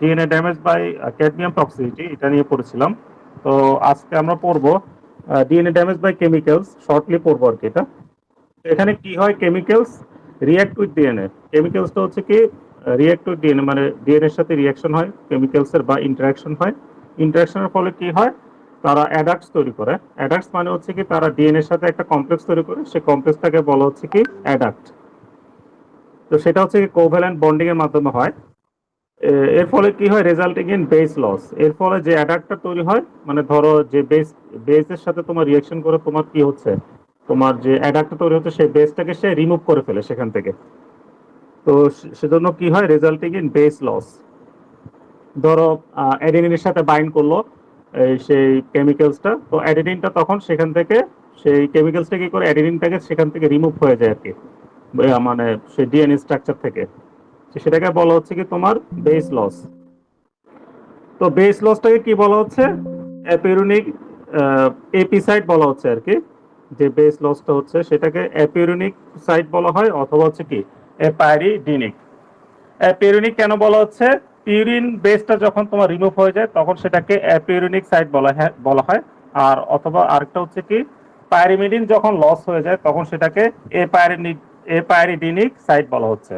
DNA damage by cadmium toxicity এটা নিয়ে পড়েছিলাম। তো আজকে আমরা পড়বো DNA damage by chemicals, shortly পড়বো আর কি এটা। এখানে কি হয়, কেমিক্যালস রিঅ্যাক্ট উইথ ডিএনএ। কেমিক্যালসটা হচ্ছে কি রিঅ্যাক্ট উইথ ডিএনএ, মানে ডিএনএ এর সাথে রিঅ্যাকশন হয় কেমিক্যালসের বা ইন্টারাকশন হয়। ইন্টারাকশনের ফলে কি হয়, তারা অ্যাডাক্টস তৈরি করে। অ্যাডাক্টস মানে হচ্ছে কি তারা ডিএনএ এর সাথে একটা কমপ্লেক্স তৈরি করে, সেই কমপ্লেক্সটাকে বলা হচ্ছে কি অ্যাডাক্ট। তো সেটা হচ্ছে কি কোভ্যালেন্ট বন্ডিং এর মাধ্যমে হয়। এর ফলে কি হয়, রেজাল্টিং ইন বেস লস। এর ফলে যে অ্যাডাক্টটা তৈরি হয়, মানে ধরো যে বেসের সাথে তোমার রিঅ্যাকশন করে তোমার কি হচ্ছে, তোমার যে অ্যাডাক্টটা তৈরি হচ্ছে সেই বেসটাকে সে রিমুভ করে ফেলে সেখান থেকে। তো সেজন্য কি হয়, রেজাল্টিং ইন বেস লস। ধরো অ্যাডেনিনের সাথে বাইন্ড করলো সেই কেমিক্যালসটা, তো অ্যাডেনিনটা তখন সেখান থেকে সেই কেমিক্যালসটা কি করে অ্যাডেনিনটাকে সেখান থেকে রিমুভ হয়ে যায় আর কি, মানে সেই ডিএনএ স্ট্রাকচার থেকে। সেটাকে বলা হচ্ছে কি তোমার বেস লস। তো বেস লসটাকে কি বলা হচ্ছে, অ্যাপিউরিনিক এপিসাইড বলা হচ্ছে আর কি। যে বেস লসটা হচ্ছে সেটাকে অ্যাপিউরিনিক সাইড বলা হয়, অথবা হচ্ছে কি অ্যাপাইরিডিনিক। অ্যাপিউরিনিক কেন বলা হচ্ছে, পিউরিন বেসটা যখন তোমার রিমুভ হয়ে যায় তখন সেটাকে অ্যাপিউরিনিক সাইড বলা হয়। আর অথবা আরেকটা হচ্ছে কি, পাইরিমিডিন যখন লস হয়ে যায় তখন সেটাকে এপাইরিডিনিক সাইড বলা হচ্ছে।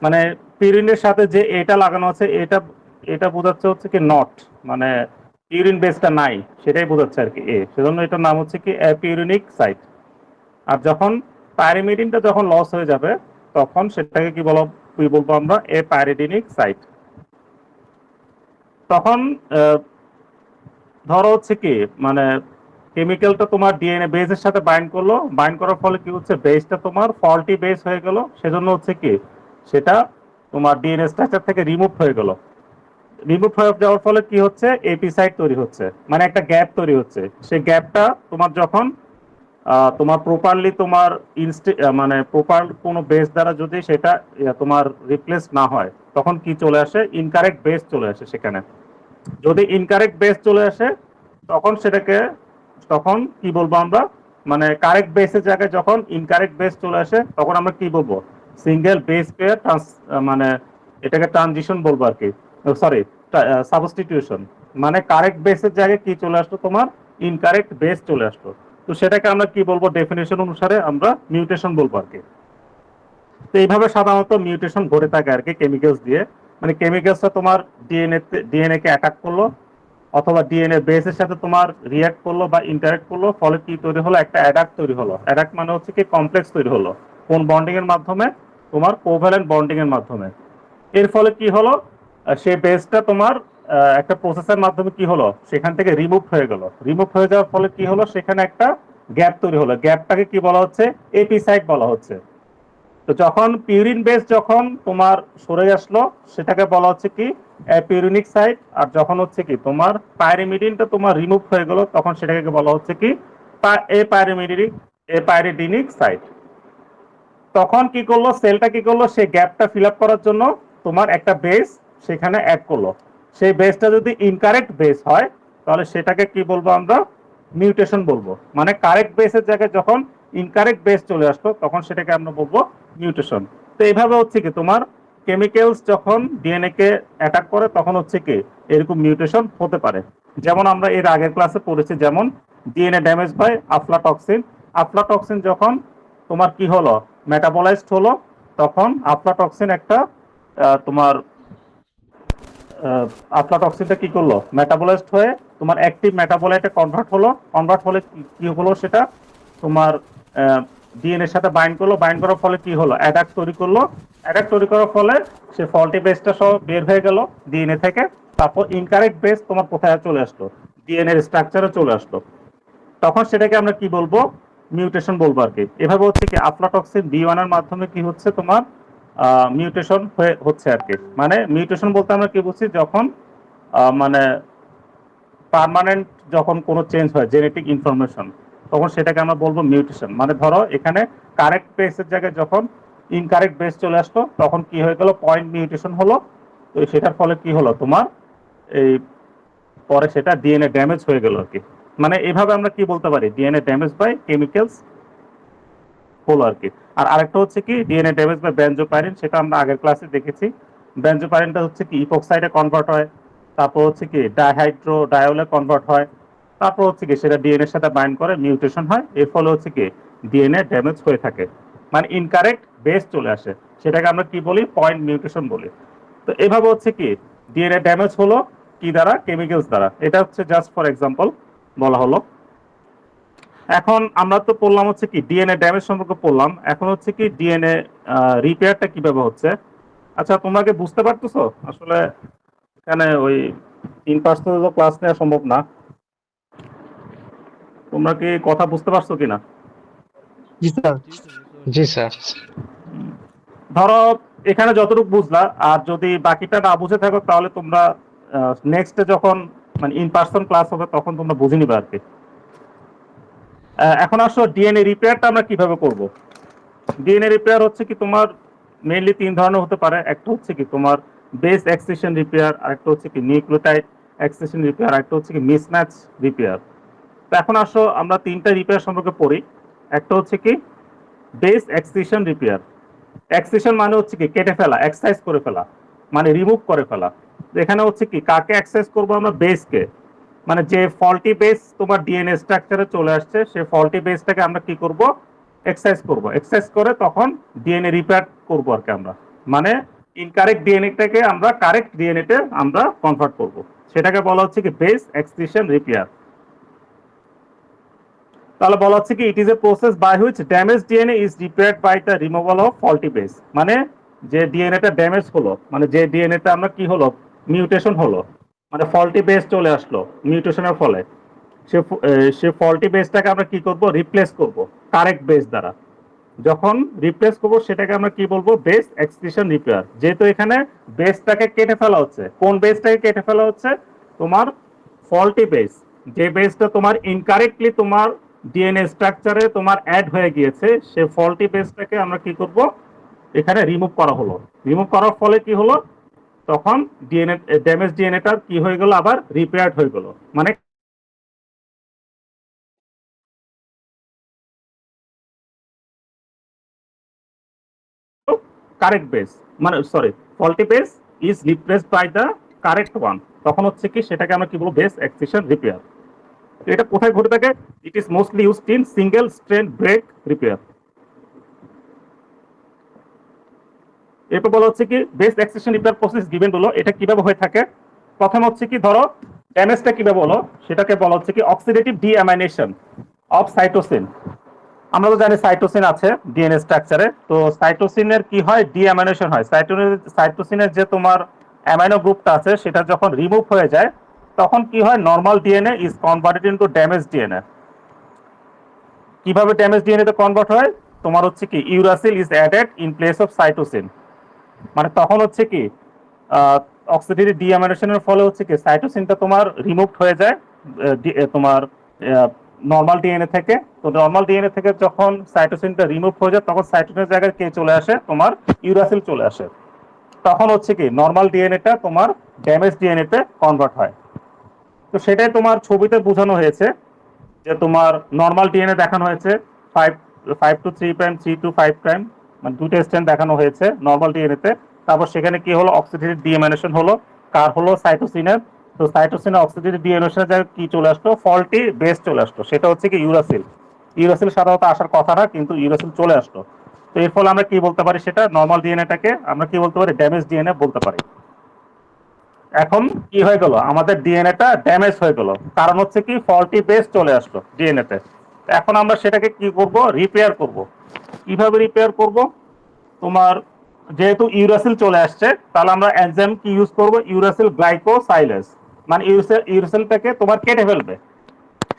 মানে পিউরিনের সাথে যে এটা লাগানো আছে, এটা এটা বোঝাচ্ছে হচ্ছে কি নট, মানে ইউরিন বেসটা নাই, সেটাই বোঝাচ্ছে আর কি সেজন্য এটার নাম হচ্ছে কি অ্যাপিউরিনিক সাইট। আর যখন পাইরিমিডিনটা যখন লস হয়ে যাবে তখন সেটাকে কি বলবো আমরা পাইরিডিনিক সাইট। তখন ধরো হচ্ছে কি, মানে কেমিক্যালটা তোমার ডিএনএ বেসের সাথে বাইন্ড করলো, বাইন্ড করার ফলে কি হচ্ছে, বেসটা তোমার ফল্টি বেস হয়ে গেল, সেজন্য হচ্ছে কি সেটা তোমার ডিএনএ স্ট্রাকচার থেকে রিমুভ হয়ে গেল। রিমুভ হয়ে যাওয়ার ফলে কি হচ্ছে, এপিসাইড তৈরি হচ্ছে, মানে একটা গ্যাপ তৈরি হচ্ছে। সেই গ্যাপটা তোমার যখন তোমার প্রপারলি তোমার মানে প্রপার কোনো বেস দ্বারা যদি সেটা তোমার রিপ্লেস না হয়, তখন কি চলে আসে, ইনকারেক্ট বেস চলে আসে সেখানে। যদি ইনকারেক্ট বেস চলে আসে তখন সেটাকে, তখন কি বলবো আমরা, মানে কারেক্ট বেসের জায়গায় যখন ইনকারেক্ট বেস চলে আসে তখন আমরা কি বলবো, সিঙ্গেল বেস পেয়ার মানে এটাকে ট্রানজিশন বলবো আর কি, সরি সাবস্টিটিউশন। মানে কারেক্ট বেসের জায়গায় কি চলে আসলো, তোমার ইনকারেক্ট বেস চলে আসলো। তো সেটাকে আমরা কি বলবো, ডেফিনেশন অনুসারে আমরা মিউটেশন বলবো আর কি। তো এইভাবে সাধারণত মিউটেশন ঘটে থাকে আর কি কেমিক্যালস দিয়ে। মানে কেমিক্যালসটা তোমার ডিএনএ কে অ্যাটাক করলো, অথবা ডিএনএ বেসের সাথে তোমার রিয়াক্ট করলো বা ইন্টারেক্ট করলো, ফলে কি তৈরি হলো, একটা অ্যাডাক্ট তৈরি হলো। অ্যাডাক্ট মানে হচ্ছে কি কমপ্লেক্স তৈরি হলো। কোন বন্ডিং এর মাধ্যমে, তোমার কোভ্যালেন্ট বন্ডিং এর মাধ্যমে। এর ফলে কি হলো, সেই বেসটা তোমার একটা প্রসেসের মাধ্যমে কি হলো, সেখান থেকে রিমুভ হয়ে গেল। রিমুভ হয়ে যাওয়ার ফলে কি হলো, সেখানে একটা গ্যাপ তৈরি হলো। গ্যাপটাকে কি বলা হচ্ছে, এপিসাইড বলা হচ্ছে। তো যখন পিউরিন বেস যখন তোমার সরে আসলো, সেটাকে বলা হচ্ছে কি পিউরিনিক সাইট। আর যখন হচ্ছে কি তোমার পাইরিমিডিনটা তোমার রিমুভ হয়ে গেল, তখন সেটাকে বলা হচ্ছে কি পাইরিডিনিক সাইট। তখন কি করলো, সেলটা কি করলো, সেই গ্যাপটা ফিল আপ করার জন্য তোমার একটা বেস সেখানে অ্যাড করলো। সেই বেসটা যদি ইনকারেক্ট বেস হয় তাহলে সেটাকে কি বলবো আমরা, মিউটেশন বলবো। মানে কারেক্ট বেসের জায়গায় যখন ইনকারেক্ট বেস চলে আসলো তখন সেটাকে আমরা বলবো মিউটেশন। তো এইভাবে হচ্ছে কি তোমার কেমিক্যালস যখন ডিএনএ কে অ্যাটাক করে তখন হচ্ছে কি এরকম মিউটেশন হতে পারে। যেমন আমরা এর আগের ক্লাসে পড়েছি, যেমন ডিএনএ ড্যামেজ বাই আফলাটক্সিন। আফলাটক্সিন যখন তোমার কি হলো, মেটাবলাইজড হলো, তখন আফলাটক্সিন একটা তোমার আফলাটক্সিনটা কি করলো, মেটাবলাইজড হয়ে তোমার অ্যাক্টিভ মেটাবলাইটে কনভার্ট হলো। কনভার্ট হলে কি হলো, সেটা তোমার ডিএনএ এর সাথে বাইন্ড করলো। বাইন্ড করার ফলে কি হলো, অ্যাডাক্ট তৈরি করলো। অ্যাডাক্ট তৈরি করার ফলে সে ফল্টি বেসটা সহ বের হয়ে গেল ডিএনএ থেকে। তারপর ইনকারেক্ট বেস তোমার কোথায় চলে আসলো, ডিএনএ এর স্ট্রাকচারে চলে আসলো। তখন সেটাকে আমরা কি বলবো, মিউটেশন বলবো আর কি। এভাবে হচ্ছে কি আফলাটক্সিন বি1 এর মাধ্যমে কি হচ্ছে তোমার মিউটেশন হচ্ছে আর কি। মানে মিউটেশন বলতে আমরা কি বুঝছি, যখন মানে পার্মানেন্ট যখন কোনো চেঞ্জ হয় জেনেটিক ইনফরমেশন, তখন সেটাকে আমরা বলবো মিউটেশন। মানে ধরো এখানে কারেক্ট বেসের জায়গায় যখন ইনকারেক্ট বেস চলে আসলো তখন কি হয়ে গেল, পয়েন্ট মিউটেশন হলো। তো সেটার ফলে কি হলো তোমার, এই পরে সেটা ডিএনএ ড্যামেজ হয়ে গেল আর কি। মানে এভাবে আমরা কি বলতে পারি, ডিএনএ ড্যামেজ বাই কেমিক্যালস হলো আর কি। আর আরেকটা হচ্ছে কি ডিএনএ ড্যামেজ বাই বেনজোপাইরিন, সেটা আমরা আগের ক্লাসে দেখেছি। বেনজোপাইরিনটা হচ্ছে কি ইপক্সাইডে কনভার্ট হয়, তারপর হচ্ছে কি ডাইহাইড্রো ডায়োলে কনভার্ট হয়, তারপর হচ্ছে কি সেটা ডিএনএ এর সাথে বাইন্ড করে মিউটেশন হয়, এর ফলে হচ্ছে কি ডিএনএ ড্যামেজ হয়ে থাকে, মানে ইনকারেক্ট বেস চলে আসে, সেটাকে আমরা কি বলি পয়েন্ট মিউটেশন বলি। তো এভাবে হচ্ছে কি ডিএনএ ড্যামেজ হলো কি দ্বারা, কেমিক্যালস দ্বারা। এটা হচ্ছে জাস্ট ফর এক্সাম্পল বলা হলো। এখন আমরা তো পড়লাম হচ্ছে কি ডিএনএ ড্যামেজ সম্পর্কে পড়লাম, এখন হচ্ছে কি ডিএনএ রিপেয়ারটা কিভাবে হচ্ছে। আচ্ছা তোমরা কি বুঝতে পারতেছো? আসলে এখানে ওই ইন পার্সোনাল তো ক্লাস নেওয়া সম্ভব না, তোমরা কি কথা বুঝতে পারছো কিনা? জি স্যার। জি স্যার। ধরো এখানে যতটুকু বুঝলা, আর যদি বাকিটা না বুঝে থাকো তাহলে তোমরা নেক্সটে যখন মানে ইন পার্সন ক্লাস হবে তখন তোমরা বুঝে নিবে আর কি। এখন আসো ডিএনএ রিপেয়ারটা আমরা কিভাবে করব। ডিএনএ রিপেয়ার হচ্ছে কি তোমার মেইনলি তিন ধরনের হতে পারে। একটা হচ্ছে কি তোমার বেস এক্সটেনশন রিপেয়ার, আরেকটা হচ্ছে কি নিউক্লিওটাইড এক্সটেনশন রিপেয়ার, আরেকটা হচ্ছে কি মিসম্যাচ রিপেয়ার। তো এখন আসো আমরা তিনটা রিপেয়ার সম্পর্কে পড়ি। একটা হচ্ছে কি বেস এক্সটেনশন রিপেয়ার। এক্সটেনশন মানে হচ্ছে কি কেটে ফেলা, এক্সারসাইজ করে ফেলা, মানে রিমুভ করে ফেলা। এখানে হচ্ছে কি কাকে এক্সারসাইজ করবো আমরা, বেসকে, মানে যে ফল্টি বেস তোমার ডিএনএ স্ট্রাকচারে চলে আসছে সেই ফল্টি বেসটাকে আমরা কি করব, এক্সারসাইজ করব, এক্সারসাইজ করে তখন ডিএনএ রিপেয়ার করব আর কি আমরা, মানে ইনকারেক্ট ডিএনএটাকে আমরা কারেক্ট ডিএনএতে আমরা কনভার্ট করব, সেটাকে বলা হচ্ছে কি বেস এক্সটেনশন রিপেয়ার। তাহলে বলা হচ্ছে কি it is a process by which damage DNA is repaired by the removal of faulty base. মানে যে ডিএনএটা ড্যামেজ হলো, মানে যে ডিএনএটা আমরা কি হলো মিউটেশন হলো, মানে ফল্টি বেস চলে আসলো মিউটেশনের ফলে, সে ফল্টি বেসটাকে আমরা কি করব, রিপ্লেস করব কারেক্ট বেস দ্বারা। যখন রিপ্লেস করব সেটাকে আমরা কি বলবো, বেস এক্সটেনশন রিপেয়ার। যেহেতু এখানে বেসটাকে কেটে ফেলা হচ্ছে, কোন বেসটাকে কেটে ফেলা হচ্ছে, তোমার ফল্টি বেস, যে বেসটা তোমার ইনকারেক্টলি তোমার ডিএনএ স্ট্রাকচারে তোমার অ্যাড হয়ে গিয়েছে, সে ফল্টি বেসটাকে আমরা কি করব, এখানে রিমুভ করা হলো। রিমুভ করার ফলে কি হলো, তখন ডিএনএ ড্যামেজ ডিএনএটা কি হয়ে গেল, আবার রিপেয়ার্ড হয়ে গেল, মানে কারেক্ট বেস, মানে sorry faulty base is replaced by the correct one. তখন হচ্ছে কি সেটাকে আমরা কি বলবো, বেস এক্সটেনশন রিপেয়ার। এটা কোথায় ঘটে থাকে, it is mostly used in single strand break repair. এরপর বলা হচ্ছে কি base extension repair process given হলো, এটা কিভাবে হয়ে থাকে। প্রথম হচ্ছে কি ধরো ড্যামেজটা কিভাবে হলো, সেটাকে বলা হচ্ছে কি অক্সিডেটিভ ডিঅ্যামাইনেশন অফ সাইটোসিন। আমরা তো জানি সাইটোসিন আছে ডিএনএ স্ট্রাকচারে, তো সাইটোসিনের কি হয়, ডিঅ্যামাইনেশন হয়। সাইটোসিনের যে তোমার অ্যামাইনো গ্রুপটা আছে সেটা যখন রিমুভ হয়ে যায় তখন কি হয়, normal DNA is converted into damage DNA. কিভাবে ড্যামেজ ডিএনএ তে কনভার্ট হয়, তোমার হচ্ছে কি uracil is added in place of cytosine. মানে তখন হচ্ছে কি অক্সিডেটিভ ডিঅ্যামিনেশনের ফলে হচ্ছে কি সাইটোসিনটা তোমার রিমুভ হয়ে যায় তোমার নর্মাল ডিএনএ থেকে। তো নর্মাল ডিএনএ থেকে যখন সাইটোসিনটা রিমুভ হয়ে যায় তখন সাইটোসিনের জায়গায় কে চলে আসে, তোমার ইউরাসিল চলে আসে। তখন হচ্ছে কি নর্মাল ডিএনএটা তোমার ড্যামেজ ডিএনএতে কনভার্ট হয়। তো সেটাই তোমার ছবিতে বোঝানো হয়েছে, যে তোমার নর্মাল ডিএনএ দেখানো হয়েছে 5 to 3', 3 to 5', মানে দুটো স্ট্যান্ড দেখানো হয়েছে নর্মাল ডিএনএতে। তারপর সেখানে কি হলো, অক্সিডেটিভ ডিএমিনেশন হলো, কার হলো, সাইটোসিনের। তো সাইটোসিনের অক্সিডেটিভ ডিএমিনেশনের জায়গায় কি চলে আসলো, ফল্টি বেস চলে আসলো, সেটা হচ্ছে কি ইউরাসিল। ইউরাসিল সাধারণত আসার কথা না, কিন্তু ইউরাসিল চলে আসলো। তো এর ফলে আমরা কি বলতে পারি, সেটা নর্মাল ডিএনএটাকে আমরা কি বলতে পারি, ড্যামেজ ডিএনএ বলতে পারি। এখন কি হয়ে গেল, আমাদের ডিএনএটা ড্যামেজ হয়ে গেল, কারণ হচ্ছে কি ফল্টি বেস চলে আসলো ডিএনএতে। এখন আমরা সেটাকে কি করব, রিপেয়ার করব। কিভাবে রিপেয়ার করব, তোমার যেহেতু ইউরাসিল চলে আসছে তাহলে আমরা এনজাইম কি ইউজ করব, ইউরাসিল গ্লাইকোসাইলেজ। মানে ইউরাসিলটাকে তোমার কেটে ফেলবে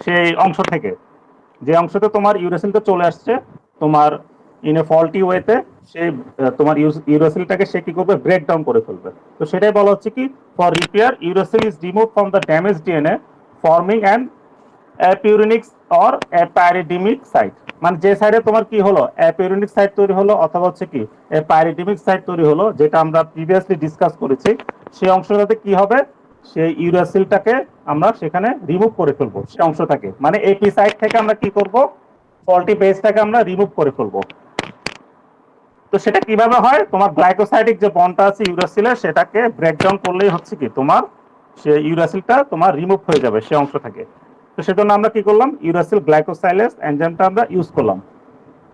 সেই অংশ থেকে, যে অংশতে তোমার ইউরাসিলটা চলে আসছে তোমার ইন এ ফল্টি ওয়েতে, সেই তোমার ইউরাসিলটাকে সে কি করবে, ব্রেক ডাউন করে ফেলবে। তো সেটাই বলা হচ্ছে কি for repair uracil is remove from the damage DNA forming an apurinic or apyrimidinic site. মানে যে সাইডে তোমার কি হলো, অ্যাপিউরিনিক সাইট তৈরি হলো অথবা হচ্ছে কি অ্যাপাইরিডিমিক সাইট তৈরি হলো, যেটা আমরা প্রিভিয়াসলি ডিসকাস করেছি, সেই অংশটাতে কি হবে, সেই ইউরাসিলটাকে আমরা সেখানে রিমুভ করে ফেলবো সেই অংশটাকে, মানে এপি সাইট থেকে আমরা কি করব, ফল্টি বেসটাকে আমরা রিমুভ করে ফেলবো। তো সেটা কিভাবে হয়, তোমার গ্লাইকোসাইডিক যে বন্ডটা আছে ইউরাসিলের, সেটাকে ব্রেকডাউন করলেই হচ্ছে কি তোমার সে ইউরাসিলটা তোমার রিমুভ হয়ে যাবে সে অংশ থেকে। তো সেজন্য আমরা কি করলাম, ইউরাসিল গ্লাইকোসাইলেস এনজাইমটা আমরা ইউজ করলাম।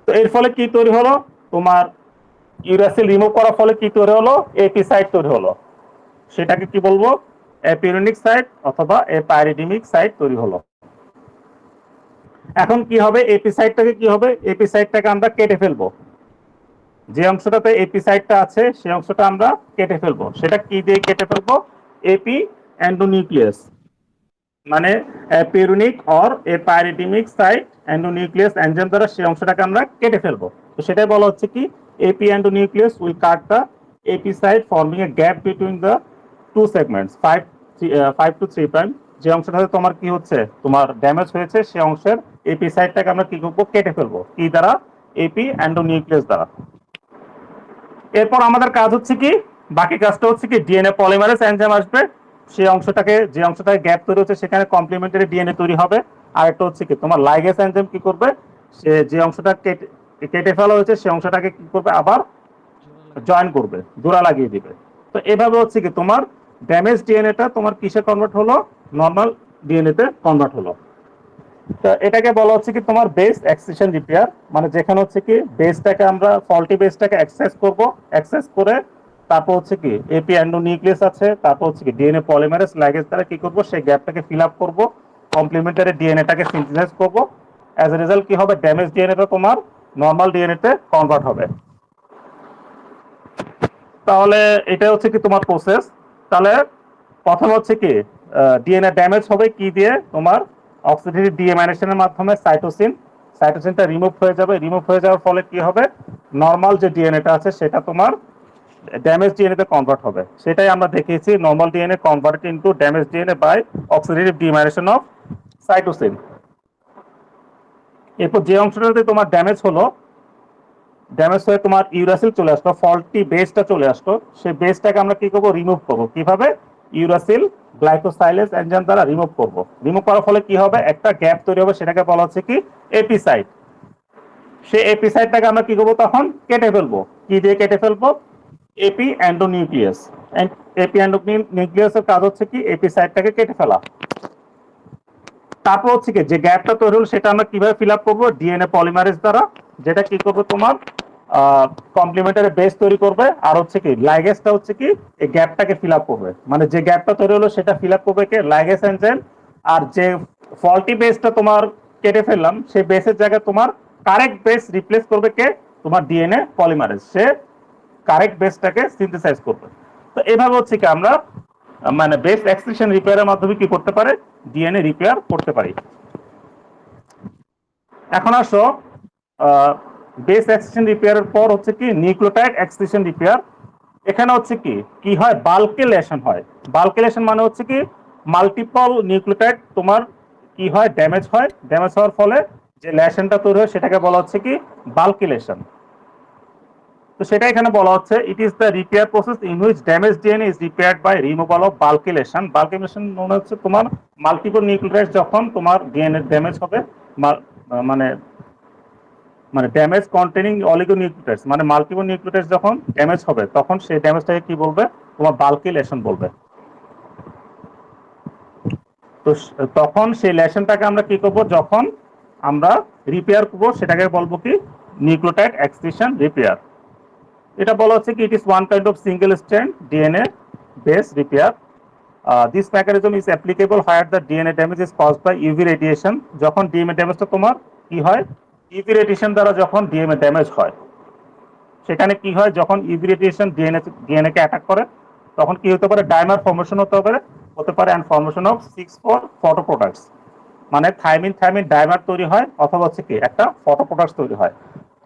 তো এর ফলে কি তৈরি হলো, তোমার ইউরাসিল রিমুভ করার ফলে কি তৈরি হলো, এপি সাইট তৈরি হলো। সেটাকে কি বলবো, অ্যাপিউরিনিক সাইট অথবা এপাইরিডিমিক সাইট তৈরি হলো। এখন কি হবে, এপি সাইটটাকে কি হবে, এপি সাইটটাকে আমরা কেটে ফেলবো। যে অংশটাতে এপি সাইটটা আছে সেই অংশটা আমরা কেটে ফেলবো। সেটা কি দিয়ে কেটে ফেলবো, এপি এন্ডোনিউক্লিয়াস, মানে অ্যাপিউরিনিক অর এপাইরিডিমিক সাইট এন্ডোনিউক্লিয়াস এনজাইম দ্বারা সেই অংশটাকে আমরা কেটে ফেলবো। তো সেটাই বলা হচ্ছে কি, AP endonuclease will cut the AP site forming a gap between the two segments 5 to 3 prime. যে অংশটাতে তোমার কি হচ্ছে, তোমার ড্যামেজ হয়েছে, সেই অংশের এপি সাইটটাকে আমরা কি করবো, কেটে ফেলবো। কি দ্বারা, এপি এন্ডোনিউক্লিয়াস দ্বারা। এরপর আমাদের কাজ হচ্ছে কি, বাকি কাজটা হচ্ছে কি, ডিএনএ পলিমারেজ এনজাইম আসবে, সেই অংশটাকে, যে অংশটাকে গ্যাপ তৈরি হচ্ছে সেখানে কমপ্লিমেন্টারি ডিএনএ তৈরি হবে। আর একটা হচ্ছে কি, তোমার লাইগেজ এনজাইম কি করবে, সে যে অংশটা কেটে ফেলা হয়েছে সেই অংশটাকে কি করবে, আবার জয়েন করবে, জোড়া লাগিয়ে দিবে। তো এভাবে হচ্ছে কি তোমার ড্যামেজ ডিএনএটা তোমার কিসে কনভার্ট হলো, নর্মাল ডিএনএ তে কনভার্ট হলো। তো এটাকে বলা হচ্ছে কি তোমার বেস এক্সিশন রিপেয়ার, মানে যেখানে হচ্ছে কি বেসটাকে আমরা, ফল্টি বেসটাকে অ্যাক্সেস করব, অ্যাক্সেস করে তারপর হচ্ছে কি এপি এন্ডোনিউক্লিয়াস আছে, তারপর হচ্ছে কি ডিএনএ পলিমারেজ লাইগেজ দ্বারা কি করব, সেই গ্যাপটাকে ফিল আপ করব, কমপ্লিমেন্টারি ডিএনএটাকে সিনথেসাইজ করব। অ্যাজ এ রেজাল্ট কি হবে, ড্যামেজ ডিএনএটা তোমার নর্মাল ডিএনএ তে কনভার্ট হবে। তাহলে এটা হচ্ছে কি তোমার প্রসেস। তাহলে প্রথম হচ্ছে কি, ডিএনএ ড্যামেজ হবে কি দিয়ে, তোমার অক্সিডেটিভ ডিএমাইনেশনের মাধ্যমে সাইটোসিন, সাইটোসিনটা রিমুভ হয়ে যাবে। রিমুভ হয়ে যাওয়ার ফলে কি হবে, নর্মাল যে ডিএনএটা আছে সেটা তোমার ড্যামেজ ডিএনএ তে কনভার্ট হবে। সেটাই আমরা দেখিয়েছি, normal DNA convert into damage DNA by oxidative deamination of cytosine. এরপর যে অংশটাতে তোমার ড্যামেজ হলো, ড্যামেজ হয়ে তোমার ইউরাসিল চলে আসলো, ফল্টি বেসটা চলে আসলো, সেই বেসটাকে আমরা কি করবো, রিমুভ করবো। কিভাবে, ইউরাসিল গ্লাইকোসাইলেজ এনজাইম দ্বারা রিমুভ করবো। রিমুভ করার ফলে কি হবে, একটা গ্যাপ তৈরি হবে, সেটাকে বলা হচ্ছে কি এপি সাইট। সেই এপি সাইটটাকে আমরা কি করবো, তখন কেটে ফেলবো। কি দিয়ে কেটে ফেলবো, এপি এন্ডোনিউক্লিয়াস। এপি এন্ডোনিউক্লিয়াসের কাজ হচ্ছে কি এপি সাইটটাকে কেটে ফেলা। তারপর হচ্ছে কি, যে গ্যাপটা তৈরি হলো সেটা আমরা কিভাবে ফিল আপ করবো, ডিএনএ পলিমারেজ দ্বারা, যেটা কি করবে তোমার কমপ্লিমেন্টারি বেস তৈরি করবে। আর হচ্ছে কি লাইগেসটা হচ্ছে কি এই গ্যাপটাকে ফিল আপ করবে, মানে যে গ্যাপটা তৈরি হলো সেটা ফিল আপ করবে কে, লাইগেস এনজাইম। আর যে ফল্টি বেসটা তোমার কেটে ফেললাম, সেই বেসের জায়গায় তোমার কারেক্ট বেস রিপ্লেস করবে কে, তোমার ডিএনএ পলিমারেজ, সে কারেক্ট বেসটাকে সিনথেসাইজ করবে। তো এভাবে হচ্ছে কি আমরা মানে বেস এক্সট্রাকশন রিপেয়ারের মাধ্যমে কি করতে পারে, ডিএনএ রিপেয়ার করতে পারি। এখন আসো, বেস এক্সট্রাকশন রিপেয়ারের পর হচ্ছে কি নিউক্লিওটাইড এক্সট্রাকশন রিপেয়ার। এখানে হচ্ছে কি কি হয়, বাল্কেলেশন হয়। বাল্কেলেশন মানে হচ্ছে কি মাল্টিপল নিউক্লিওটাইড তোমার কি হয়, ড্যামেজ হয়। ড্যামেজ হওয়ার ফলে যে লেশনটা তৈরি হয় সেটাকে বলা হচ্ছে কি বাল্কেলেশন। তো সেটা এখানে বলা হচ্ছে, it is the repair process in which damage DNA is repaired by removal of bulky lesion. Bulky lesion মনে হচ্ছে তোমার মাল্টিপল নিউক্লিওটাইড যখন তোমার ডিএনএ ড্যামেজ হবে, মানে মানে ড্যামেজ কন্টেনিং অলিগোনিউক্লিওটাইডস, মানে মাল্টিপল নিউক্লিওটাইডস যখন ড্যামেজ হবে তখন সেই ড্যামেজটাকে কি বলবে, তোমার বাল্কেলেশন বলবে। তো তখন সেই লেশনটাকে আমরা কি করব, যখন আমরা রিপেয়ার করব সেটাকে বলবো কি নিউক্লিওটাইড এক্সট্রাকশন রিপেয়ার। এটা বলা হচ্ছে কি it is one kind of single strand DNA base repair. This mechanism is applicable where the DNA damage is caused by UV radiation. যখন ডিএনএ ড্যামেজটা তোমার কি হয়, ইউভি রেডিয়েশন দ্বারা যখন ডিএনএ ড্যামেজ হয়, সেখানে কি হয়, যখন ইউভি রেডিয়েশন ডিএনএ কে অ্যাটাক করে তখন কি হতে পারে, ডাইমার ফর্মেশন হতে পারে and formation of 6,4 photo products, মানে থাইমিন থাইমিন ডাইমার তৈরি হয়, অথবা হচ্ছে কি একটা ফটো প্রোডাক্টস তৈরি হয়।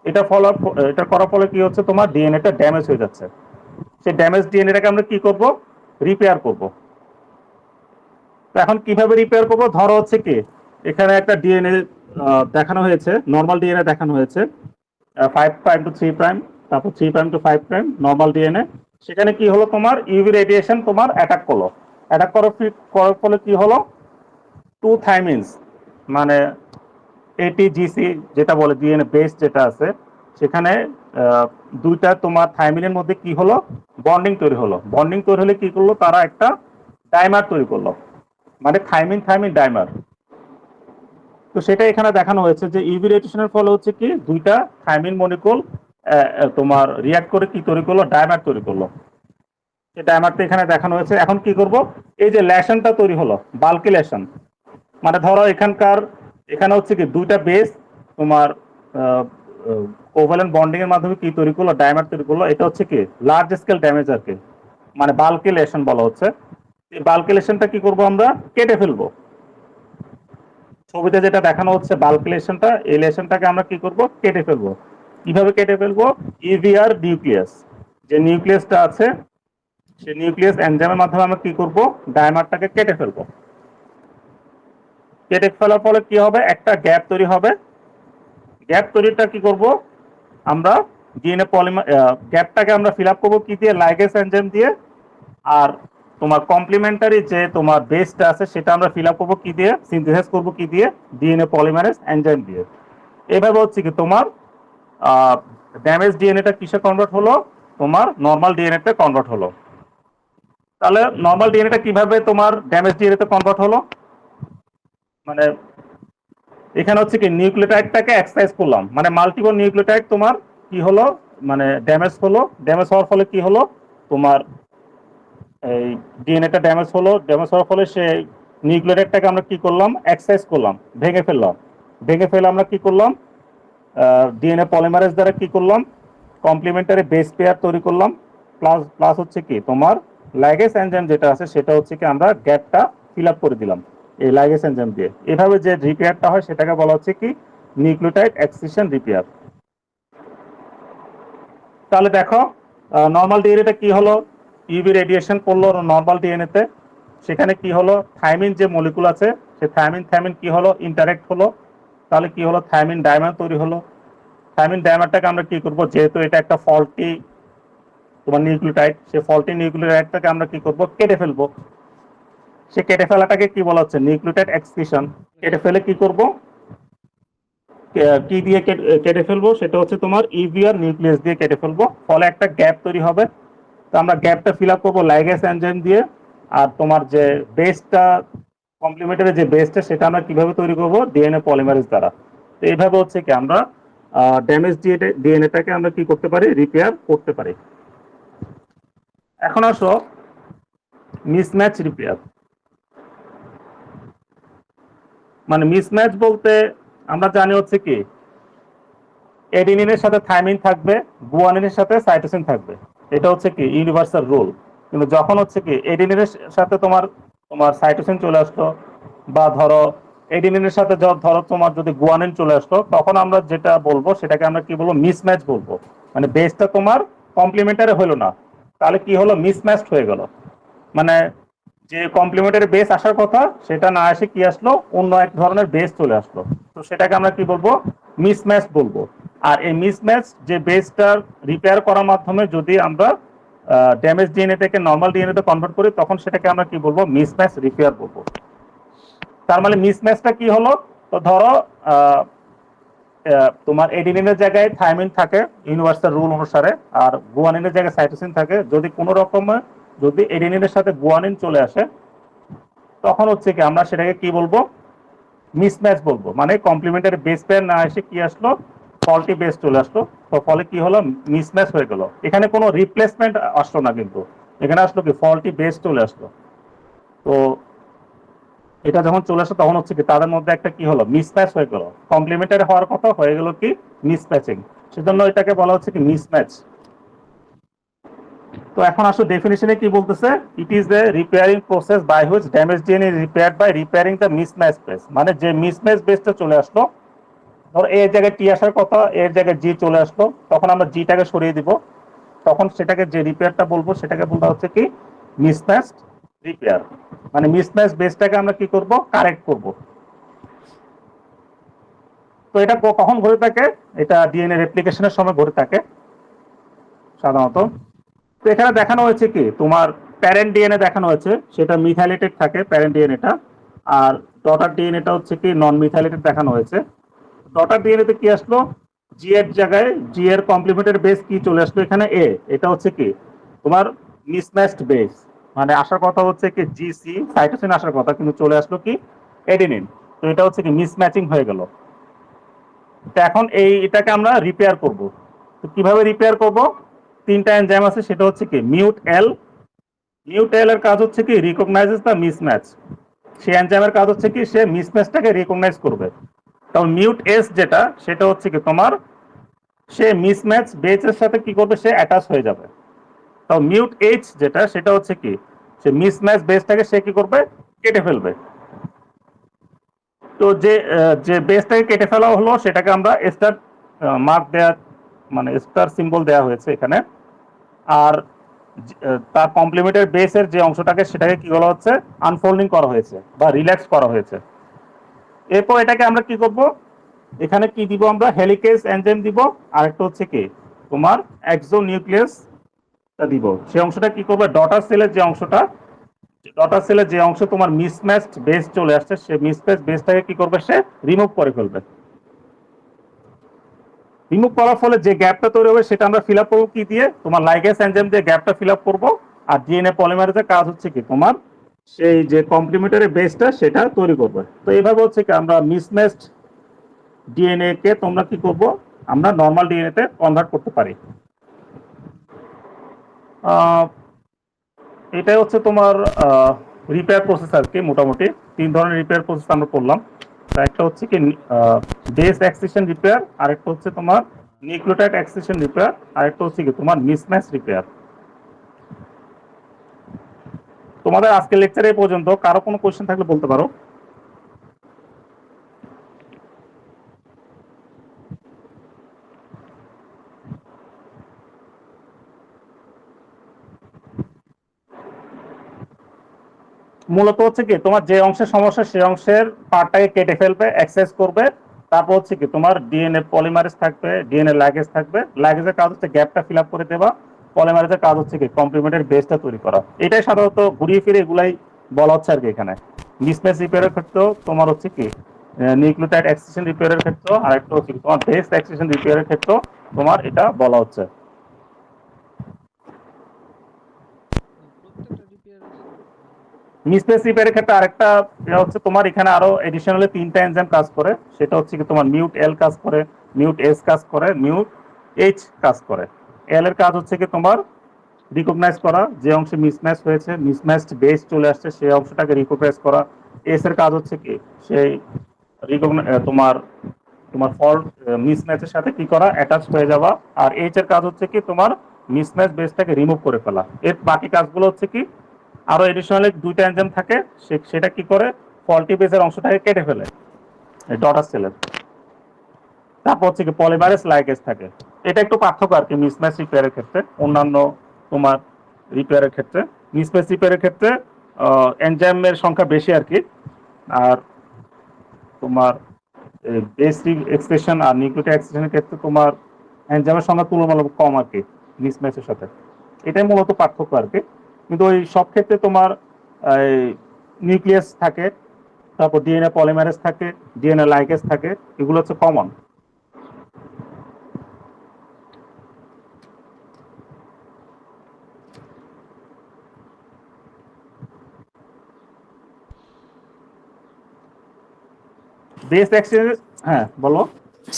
এটা করার ফলে কি হচ্ছে, তোমার ডিএনএটা ড্যামেজ হয়ে যাচ্ছে। সেই ড্যামেজ ডিএনএটাকে আমরা কি করব, রিপেয়ার করব। তো এখন কিভাবে রিপেয়ার করব, ধরো হচ্ছে কি এখানে একটা ডিএনএ দেখানো হয়েছে, নর্মাল ডিএনএ দেখানো হয়েছে 5 প্রাইম টু 3 প্রাইম, তারপর 3 prime to 5 prime normal DNA. সেখানে কি হলো, তোমার ইউভি রেডিয়েশন তোমার অ্যাটাক করলো। অ্যাটাক করার ফলে কি হলো, টু থাইমিনস, মানে এটিজিসি যেটা বলে ডিএনএ বেস যেটা আছে, সেখানে দুইটা তোমার থাইমিনের মধ্যে কি হলো, বন্ডিং তৈরি হলো। বন্ডিং তৈরি হলে কি করলো, তারা একটা ডাইমার তৈরি করলো, মানে থাইমিন থাইমিন ডাইমার। তো সেটা এখানে দেখানো হয়েছে যে ইউভি রেডিয়েশনের ফলে হচ্ছে কি দুইটা থাইমিন মলিকুল তোমার রিয়াক্ট করে কি তৈরি করলো, ডাইমার তৈরি করলো। সেই ডাইমারটা এখানে দেখানো হয়েছে। এখন কি করব, এই যে লেশনটা তৈরি হলো, বাল্কি লেশন, মানে ধরো এখানে হচ্ছে কি দুইটা বেস তোমার কোভালেন্ট বন্ডিং এর মাধ্যমে কি তৈরি করলো, ডাইমার তৈরি করলো। এটা হচ্ছে কি লার্জ স্কেল ড্যামেজ আর কি, মানে বাল্কি লেশন বলা হচ্ছে। এই বাল্কি লেশনটা কি করব, আমরা কেটে ফেলবো। ছবিতে যেটা দেখানো হচ্ছে বাল্কি লেশনটা, এই লেশনটাকে আমরা কি করব, কেটে ফেলবো। কিভাবে কেটে ফেলবো, ইভিআর নিউক্লিয়াস, যে নিউক্লিয়াসটা আছে সেই নিউক্লিয়াস এনজাইমের মাধ্যমে আমরা কি করব, ডাইমারটাকে কেটে ফেলবো। কেটে ফেলার ফলে কি হবে, একটা গ্যাপ তৈরি হবে। গ্যাপ তৈরিটা কি করব আমরা, ডিএনএ পলিমার গ্যাপটাকে আমরা ফিল আপ করবো কি দিয়ে, লাইগেজ এনজাইম দিয়ে। আর তোমার কমপ্লিমেন্টারি যে তোমার বেসটা আছে সেটা আমরা ফিল আপ করবো কি দিয়ে, সিনথেসাইজ করবো কি দিয়ে, ডিএনএ পলিমারেজ এনজাইম দিয়ে। এইভাবে হচ্ছে কি তোমার ড্যামেজ ডিএনএটা কিসে কনভার্ট হলো, তোমার নর্মাল ডিএনএতে কনভার্ট হলো। তাহলে নর্মাল ডিএনএটা কিভাবে তোমার ড্যামেজ ডিএনএতে কনভার্ট হলো, মানে এখানে হচ্ছে কি নিউক্লিওটাইডটাকে এক্সারসাইজ করলাম, মানে মাল্টিপল নিউক্লিওটাইড তোমার কি হলো, মানে ড্যামেজ হলো। ড্যামেজ হওয়ার ফলে কি হলো, তোমার এই ডিএনএটা ড্যামেজ হলো। ড্যামেজ হওয়ার ফলে সেই নিউক্লিওটাইডটাকে আমরা কি করলাম, এক্সারসাইজ করলাম, ভেঙে ফেললাম। ভেঙে ফেলে আমরা কি করলাম, ডিএনএ পলিমারেজ দ্বারা কি করলাম, কমপ্লিমেন্টারি বেস পেয়ার তৈরি করলাম। প্লাস প্লাস হচ্ছে কি তোমার লাইগেজ এনজাইম যেটা আছে সেটা হচ্ছে কি আমরা গ্যাপটা ফিল আপ করে দিলাম এই লাইগেজ এনজাইম দিয়ে। এভাবে যে রিপেয়ারটা হয় সেটাকে বলা হচ্ছে কি নিউক্লিওটাইড এক্সিশন রিপেয়ার। তাহলে দেখো নর্মাল ডিএনএটা কি হলো, ইউভি রেডিয়েশন পড়লো নর্মাল ডিএনএতে, সেখানে কি হলো, থাইমিন যে মলিকুল আছে সে থাইমিন থাইমিন কি হলো, ইন্টারেক্ট হলো। তাহলে কি হলো, থাইমিন ডাইমার তৈরি হলো। থাইমিন ডাইমারটাকে আমরা কি করব, যেহেতু এটা একটা ফল্টি তোমার নিউক্লিওটাইড, সেই ফল্টি নিউক্লিওটাইডটাকে আমরা কি করব, কেটে ফেলবো। সে কেটে ফেলাটাকে কি বলা হচ্ছে, নিউক্লিওটাইড এক্সক্রিশন। কেটে ফেলে কি করব, কি দিয়ে কেটে ফেলবো, সেটা হচ্ছে তোমার ইভিআর নিউক্লিয়াস দিয়ে কেটে ফেলবো। ফলে একটা গ্যাপ তৈরি হবে। তো আমরা গ্যাপটা ফিল আপ করবো লাইগেজ এনজাইম দিয়ে। আর তোমার যে বেসটা, কমপ্লিমেন্টারি যে বেসটা, সেটা আমরা কিভাবে তৈরি করব, ডিএনএ পলিমারেজ দ্বারা। তো এইভাবে হচ্ছে কি আমরা ড্যামেজ ডিএনএটাকে আমরা কি করতে পারি, রিপেয়ার করতে পারি। এখন আসো মিসম্যাচ রিপেয়ার। মানে মিসম্যাচ বলতে আমরা জানি হচ্ছে কি এডিনিনের সাথে থাইমিন থাকবে, গুয়ানিনের সাথে সাইটোসিন থাকবে। এটা হচ্ছে কি ইউনিভার্সাল রুল। কিন্তু যখন হচ্ছে কি এডিনিনের সাথে তোমার তোমার সাইটোসিন চলে আসলো, বা ধরো এডিনিনের সাথে ধরো তোমার যদি গুয়ানিন চলে আসলো, তখন আমরা যেটা বলবো সেটাকে আমরা কি বলবো, মিসম্যাচ বলবো। মানে বেসটা তোমার কমপ্লিমেন্টারি হলো না, তাহলে কি হলো, মিসম্যাচড হয়ে গেল। মানে যে কমপ্লিমেন্টারি বেস আসার কথা সেটা না এসে কি আসলো, অন্য এক ধরনের বেস চলে আসলো। তো সেটাকে আমরা কি বলবো, মিসম্যাচ বলবো। আর এই মিসম্যাচ যে বেসটার রিপেয়ার করার মাধ্যমে যদি আমরা ড্যামেজ ডিএনএ থেকে নর্মাল ডিএনএ তে কনভার্ট করি, তখন সেটাকে আমরা কি বলবো, মিসম্যাচ রিপেয়ার বলবো। তার মানে মিসম্যাচটা কি হলো, তো ধরো তোমার এডিনিনের জায়গায় থাইমিন থাকে ইউনিভার্সাল রুল অনুসারে, আর গুয়ানিনের জায়গায় সাইটোসিন থাকে। যদি কোনো রকমে যদি এডিনিনের সাথে গুয়ানিন চলে আসে, তখন হচ্ছে কি আমরা সেটাকে কি বলবো, মিসম্যাচ বলবো। মানে কমপ্লিমেন্টারি বেস পেয়ার না এসে কি আসলো, ফল্টি বেস চলে আসলো। তো ফলে কি হলো, মিসম্যাচ হয়ে গেল। এখানে কোনো রিপ্লেসমেন্ট আসলো না, কিন্তু এখানে আসলো কি ফল্টি বেস চলে আসলো। তো এটা যখন চলে আসে তখন হচ্ছে কি তাদের মধ্যে একটা কি হলো, মিসম্যাচ হয়ে গেল। কমপ্লিমেন্টারি হওয়ার কথা হয়ে গেল কি মিসম্যাচিং। সেজন্য এটাকে বলা হচ্ছে কি মিসম্যাচ। তো এখন আসলে ডেফিনিশনে কি বলতেছে, it is a repairing process by which damage DNA repaired by repairing the mismatch base. মানে যে মিসম্যাচ বেসটা চলে আসলো, ধর এর জায়গায় টি আসার কথা, এর জায়গায় জি চলে আসলো, তখন আমরা জিটাকে সরিয়ে দিব। তখন সেটাকে যে রিপেয়ারটা বলবো সেটাকে বলতে হচ্ছে কি মিসম্যাচ রিপেয়ার। মানে মিসম্যাচ বেসটাকে আমরা কি করব, কারেক্ট করব। তো এটা কখন ঘটে থাকে, এটা ডিএনএ রেপ্লিকেশনের সময় ঘটে থাকে সাধারণত। তো এখানে দেখানো হয়েছে কি তোমার প্যারেন্ট ডিএনএ দেখানো হয়েছে, সেটা মিথাইলেটেড থাকে প্যারেন্ট ডিএনএটা। আর ডটার ডিএনএটা হচ্ছে কি নন মিথাইলেটেড দেখানো হয়েছে। ডটার ডিএনএতে কি আসলো, জি এর জায়গায় জি এর কমপ্লিমেন্টারি বেস কি চলে আসলো এখানে এ, এটা হচ্ছে কি তোমার মিসম্যাচড বেস, মানে আসার কথা হচ্ছে কি জিসি সাইটোসিন আসার কথা, কিন্তু চলে আসলো কি এডিনিন। তো এটা হচ্ছে কি মিসম্যাচিং হয়ে গেল। তো এখন এটাকে আমরা রিপেয়ার করব। তো কিভাবে রিপেয়ার করব? তিনটা এনজাইম আছে, সেটা হচ্ছে কি মিউট এল। মিউট এল এর কাজ হচ্ছে কি রিকগনাইজেস দ্য মিসম্যাচ। সেই এনজাইমের কাজ হচ্ছে কি সে মিসম্যাচটাকে রিকগনাইজ করবে। তাও মিউট এস যেটা, সেটা হচ্ছে কি তোমার সে মিসম্যাচ বেসের সাথে কি করবে, সে অ্যাটাচ হয়ে যাবে। তাও মিউট এইচ যেটা, সেটা হচ্ছে কি সে মিসম্যাচ বেসটাকে সে কি করবে, কেটে ফেলবে। তো যে বেসটাকে কেটে ফেলা হলো সেটাকে আমরা স্টার মার্ক দেয়া, মানে স্টার সিম্বল দেয়া হয়েছে এখানে। আর তার কমপ্লিমেন্টের বেসের যে অংশটাকে সেটাকে কি বলা হচ্ছে, আনফোল্ডিং করা হয়েছে বা রিল্যাক্স করা হয়েছে। এরপর এটাকে আমরা কি করব, এখানে কি দিব আমরা, হেলিকেজ এনজাইম দিব। আর একটা হচ্ছে কি তোমার এক্সো নিউক্লিয়াস দিব। সেই অংশটা কি করবে, ডটার সেলের যে অংশটা, ডটার সেলের যে অংশ তোমার মিসম্যাচড বেস চলে আসছে, সে মিসম্যাচ বেসটাকে কি করবে, সে রিমুভ করে ফেলবে। রিমুভ করার ফলে যে গ্যাপটা তৈরি হবে সেটা আমরা ফিল আপ করবো কি দিয়ে, তোমার লাইগেজ এনজাইম দিয়ে গ্যাপটা ফিল আপ করবো। আর ডিএনএ পলিমারেজের কাজ হচ্ছে কি তোমার সেই যে কমপ্লিমেন্টারি বেসটা সেটা তৈরি করবে। তো এইভাবে হচ্ছে কি আমরা মিসম্যাচড ডিএনএ কে তোমরা কি করব, আমরা নর্মাল ডিএনএ তে কনভার্ট করতে পারি। এটাই হচ্ছে তোমার রিপেয়ার প্রসেস আর কি। মোটামুটি তিন ধরনের রিপেয়ার প্রসেস আমরা করলাম। একটা হচ্ছে কি বেস এক্সিশন রিপেয়ার, আরেকটা হচ্ছে তোমার নিউক্লিওটাইড এক্সিশন রিপেয়ার, আরেকটা হচ্ছে কি তোমার মিসম্যাচ রিপেয়ার। তোমাদের আজকের লেকচারে এই পর্যন্ত। কারো কোনো কোশ্চেন থাকলে বলতে পারো। মূলত হচ্ছে কি তোমার যে অংশের সমস্যা সেই অংশের পার্টটাকে কেটে ফেলবে, এক্সারসাইজ করবে। তারপর হচ্ছে কি তোমার ডিএনএ পলিমারেজ থাকবে, ডিএনএ লাগেজ থাকবে। লাগেজের কাজ হচ্ছে গ্যাপটা ফিল আপ করে দেওয়া। পলিমারেজের কাজ হচ্ছে কি কমপ্লিমেন্টারি বেসটা তৈরি করা। এটাই সাধারণত ঘুরিয়ে ফিরে এগুলাই বলা হচ্ছে আর কি এখানে। মিসম্যাচ রিপেয়ারের ক্ষেত্রেও তোমার হচ্ছে কি নিউক্লিওটাইড এক্সিশন রিপেয়ারের ক্ষেত্রেও, আর একটা হচ্ছে কি তোমার বেস এক্সিশন রিপেয়ারের ক্ষেত্রেও তোমার এটা বলা হচ্ছে। প্রত্যেকটা রিপেয়ার আছে মানে মিসপ্লেস রিপেয়ারের ক্ষেত্রে আরেকটা হচ্ছে তোমার এখানে আরো এডিশনালি তিনটা এনজাইম কাজ করে। সেটা হচ্ছে কি তোমার মিউট এল কাজ করে, মিউট এস কাজ করে, মিউট এইচ কাজ করে। এল এর কাজ হচ্ছে কি তোমার রিকগনাইজ করা, যে অংশে মিসম্যাচ হয়েছে, মিসম্যাচড বেস চলে আসছে সেই অংশটাকে রিকগনাইজ করা। এস এর কাজ হচ্ছে কি সেই তোমার তোমার ফল্ট মিসম্যাচের সাথে কি করা, অ্যাটাচ হয়ে যাওয়া। আর এইচ এর কাজ হচ্ছে কি তোমার মিসম্যাচ বেসটাকে রিমুভ করে ফেলা। এর বাকি কাজগুলো হচ্ছে কি আরো এডিশনালি দুইটা এনজাইম থাকে, সেটা কি করে ফল্টি বেসের অংশটাকে কেটে ফেলে ডটার সেলের। তারপর হচ্ছে কি পলিমারেজ লাইগেজ থাকে। এটা একটু পার্থক্য আর কি মিসম্যাচ রিপেয়ারের ক্ষেত্রে অন্যান্য তোমার রিপেয়ারের ক্ষেত্রে। মিসম্যাচ রিপেয়ারের ক্ষেত্রে এনজাইমের সংখ্যা বেশি আর কি। আর তোমার বেস এক্সপ্রেশন আর নিউক্লিওটাইড এক্সপ্রেশনের ক্ষেত্রে তোমার এনজাইমের সংখ্যা তুলনামূলক কম আর কি মিসম্যাচের সাথে। এটাই মূলত পার্থক্য আর কি। কিন্তু ওই সব ক্ষেত্রে তোমার নিউক্লিয়াস থাকে, তারপর ডিএনএ পলিমারেজ থাকে, ডিএনএ লাইগেজ থাকে, এগুলো হচ্ছে কমন। বেস এক্সচেঞ্জ, হ্যাঁ বলো।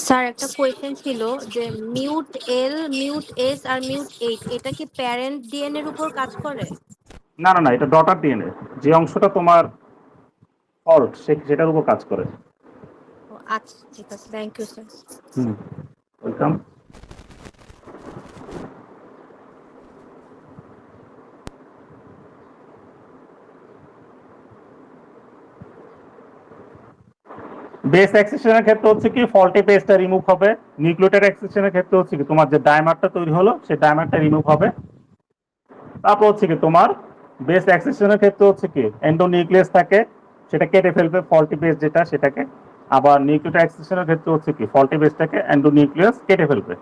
স্যার একটা কোয়েশ্চেন ছিল যে মিউট এল, মিউট এস আর মিউট এইচ এটা কি প্যারেন্ট ডিএনএ এর উপর কাজ করে? না না না, এটা ডটার ডিএনএ, যে অংশটা তোমার ফল্ট সেটার উপর কাজ করে। ও আচ্ছা, ঠিক আছে, thank you sir. Hmm, welcome. Base এক্সেশনের ক্ষেত্রে হচ্ছে কি ফল্টি বেসটা রিমুভ হবে। নিউক্লিওটাইড এক্সেশনের ক্ষেত্রে হচ্ছে কি তোমার যে ডায়মারটা তৈরি হলো সেই ডায়মারটা রিমুভ হবে। তারপর হচ্ছে কি তোমার বেস এক্সেশনের ক্ষেত্রে হচ্ছে কি এন্ডোনিউক্লিয়াস থাকে, সেটা কেটে ফেলবে ফল্টি বেস যেটা সেটাকে। আবার নিউক্লিওটাইড এক্সেশনের ক্ষেত্রে হচ্ছে কি ফল্টি বেসটাকে এন্ডোনিউক্লিয়াস কেটে ফেলবে।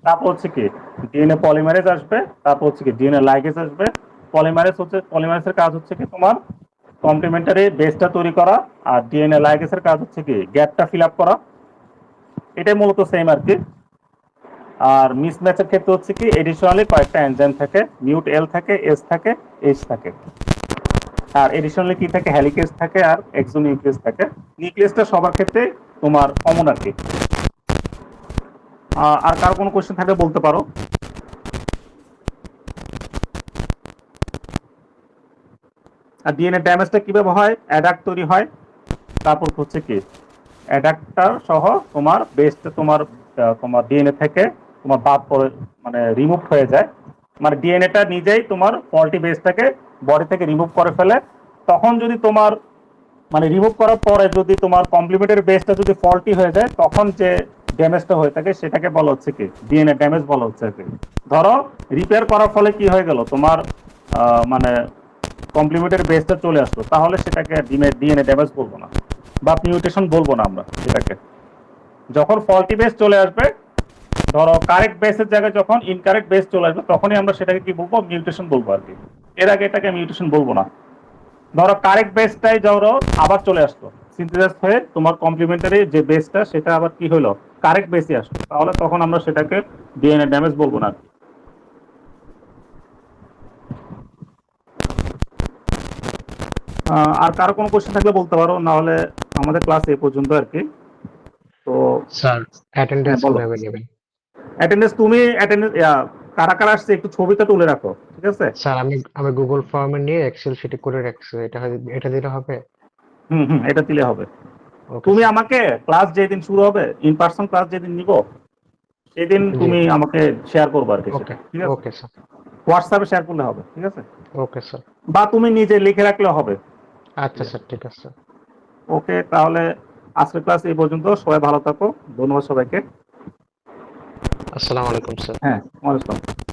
তারপর হচ্ছে কি ডিএনএ পলিমারেজ আসবে, তারপর হচ্ছে কি ডিএনএ লাইগেজ আসবে। পলিমারেজের কাজ হচ্ছে কি তোমার কমপ্লিমেন্টারি বেসটা তৈরি করা। আর ডিএনএ লাইগেজের কাজ হচ্ছে কি গ্যাপটা ফিল আপ করা। এটাই মূলত সেম আর কি। আর মিসম্যাচের ক্ষেত্রে হচ্ছে কি এডিশনালি কয়েকটা এনজাইম থাকে, মিউট এল থাকে, এস থাকে, এইচ থাকে। আর এডিশনালি কি থাকে, হেলিকেজ থাকে আর এক্সোনিউক্লিয়াস থাকে। নিউক্লিয়াসটা সবার ক্ষেত্রে তোমার কমন আর কি। আর কার কোনো কোশ্চেন থাকলে বলতে পারো। আর ডিএনএ ড্যামেজটা কিভাবে হয়, অ্যাডাক্ট তৈরি হয়, তারপর হচ্ছে কি অ্যাডাক্টার সহ তোমার বেসটা তোমার ডিএনএ থেকে তোমার বাদ পড়ে, মানে রিমুভ হয়ে যায়। মানে ডিএনএটা নিজেই তোমার ফল্টি বেসটাকে বডি থেকে রিমুভ করে ফেলে। তখন যদি তোমার মানে রিমুভ করার পরে যদি তোমার কমপ্লিমেন্টারি বেসটা যদি ফল্টি হয়ে যায়, তখন যে ড্যামেজটা হয়ে থাকে সেটাকে বলা হচ্ছে কি ডিএনএ ড্যামেজ বলা হচ্ছে আর কি। ধরো রিপেয়ার করার ফলে কি হয়ে গেল, তোমার মানে কমপ্লিমেন্টারি বেসটা চলে আসলো, তাহলে সেটাকে ডিএনএ ড্যামেজ বলবো না বা মিউটেশন বলবো না আমরা সেটাকে। যখন ফল্টি বেস চলে আসবে, ধরো কারেক্ট বেসের জায়গায় যখন ইনকারেক্ট বেস চলে আসবে, তখনই আমরা সেটাকে কি বলবো, মিউটেশন বলবো আর কি। এর আগে এটাকে মিউটেশন বলবো না। ধরো কারেক্ট বেসটাই ধরো আবার চলে আসলো, সিনথেসাইজ হয়ে তোমার কমপ্লিমেন্টারি যে বেসটা সেটা আবার কি হলো, কারেক্ট বেসই আসলো, তাহলে তখন আমরা সেটাকে ডিএনএ ড্যামেজ বলবো না। আর কারো কোনো কোশ্চেন থাকলে বলতে পারো, না হলে আমাদের ক্লাস এই পর্যন্ত আর কি। তো স্যার অ্যাটেন্ডেন্স বলো। কিভাবে নেবেন? অ্যাটেন্ডেন্স তুমি অ্যাটেন্ডেন্স কারা কারা আসছে একটু ছবিটা তুলে রাখো, ঠিক আছে? স্যার আমি গুগল ফর্মে নিয়ে এক্সেল শিটে করে রাখছি, এটা দিলে হবে? এটা দিলে হবে। ওকে তুমি স্যার। আমাকে ক্লাস যেদিন শুরু হবে, ইন পার্সন ক্লাস যেদিন নিব, সেদিন জি। তুমি আমাকে শেয়ার করবে আর কি সেটা, ওকে ঠিক আছে? Okay sir. হোয়াটসঅ্যাপে শেয়ার করলে হবে, ঠিক আছে? Okay sir. বা তুমি নিজে লিখে রাখলে হবে। আচ্ছা স্যার, ঠিক আছে স্যার। ওকে, তাহলে আজকের ক্লাস এই পর্যন্ত। সবাই ভালো থাকো, ধন্যবাদ সবাইকে। আসসালামু আলাইকুম স্যার। হ্যাঁ, ওয়ালাইকুম আসসালাম।